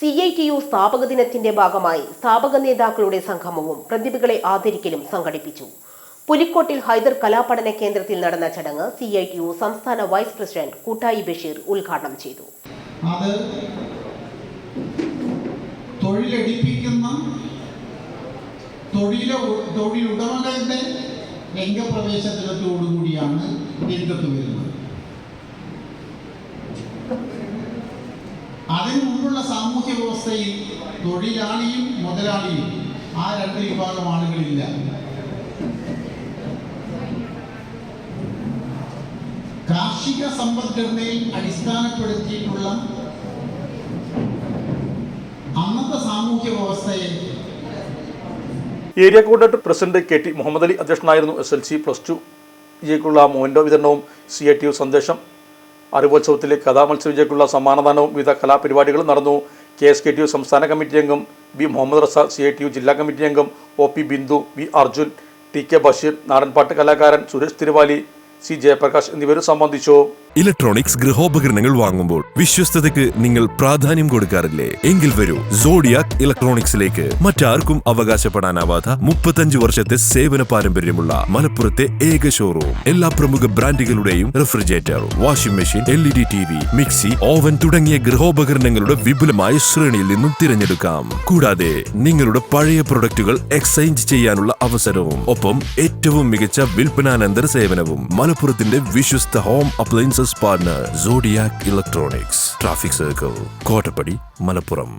CITU സ്ഥാപക ദിനത്തിന്റെ ഭാഗമായി സ്ഥാപക നേതാക്കളുടെ സംഗമവും പ്രതിഭകളെ ആദരിക്കലും സംഘടിപ്പിച്ചു. പുലിക്കോട്ടിൽ ഹൈദർ കലാപഠന കേന്ദ്രത്തിൽ നടന്ന ചടങ്ങ് CITU സംസ്ഥാന വൈസ് പ്രസിഡന്റ് കൂട്ടായി ബഷീർ ഉദ്ഘാടനം ചെയ്തു. അത് തൊഴിലെടുപ്പിക്കുന്ന തൊഴിലുടമകളുടെ രംഗപ്രവേശത്തോടുകൂടിയാണ് രംഗത്ത് വരുന്നത്. അതിനു മുമ്പുള്ള സാമൂഹ്യ വ്യവസ്ഥയിൽ തൊഴിലാളിയും മുതലാളിയും ആ രണ്ട് വിഭാഗം ആളുകളില്ല. കാർഷിക സമ്പദ്ഘടനയിൽ അടിസ്ഥാനപ്പെടുത്തിയിട്ടുള്ള അന്നത്തെ സാമൂഹ്യ വ്യവസ്ഥയെ area coordinator president KT Muhammad Ali അധ്യക്ഷനായിരുന്നു. SLC +2 വിജയിക്കുള്ള മൊമെന്റോ വിതരണവും CITU സന്ദേശം അറിവോത്സവത്തിലെ കഥാമത്സര വിജയിക്കുള്ള സമ്മാനദാനവും വിവിധ കലാപരിപാടികളും നടന്നു. KSKTU സംസ്ഥാന കമ്മിറ്റി അംഗം B മുഹമ്മദ് റസാഖ്, CITU ജില്ലാ കമ്മിറ്റി അംഗം OP Bindu, V Arjun, TK Basheer, നാടൻപാട്ട് കലാകാരൻ സുരേഷ് തിരുവാലി, C ജയപ്രകാശ് എന്നിവരും സംബന്ധിച്ചു. ഇലക്ട്രോണിക്സ് ഗൃഹോപകരണങ്ങൾ വാങ്ങുമ്പോൾ വിശ്വസ്തതയ്ക്ക് നിങ്ങൾ പ്രാധാന്യം കൊടുക്കാറില്ലേ? എങ്കിൽ വരൂ സോഡിയാക് ഇലക്ട്രോണിക്സിലേക്ക്. മറ്റാർക്കും അവകാശപ്പെടാനാവാത്ത 35 വർഷത്തെ സേവന പാരമ്പര്യമുള്ള മലപ്പുറത്തെ ഏക ഷോറൂം. എല്ലാ പ്രമുഖ ബ്രാൻഡുകളുടെയും refrigerator, washing machine, LED TV, mixie, oven തുടങ്ങിയ ഗൃഹോപകരണങ്ങളുടെ വിപുലമായ ശ്രേണിയിൽ നിന്നും തിരഞ്ഞെടുക്കാം. കൂടാതെ നിങ്ങളുടെ പഴയ പ്രൊഡക്റ്റുകൾ എക്സ്ചേഞ്ച് ചെയ്യാനുള്ള അവസരവും ഒപ്പം ഏറ്റവും മികച്ച വിൽപ്പനാനന്തര സേവനവും. മലപ്പുറത്തിന്റെ വിശ്വസ്ത home appliances partner Zodiac Electronics, traffic circle, Kottappadi, Malappuram.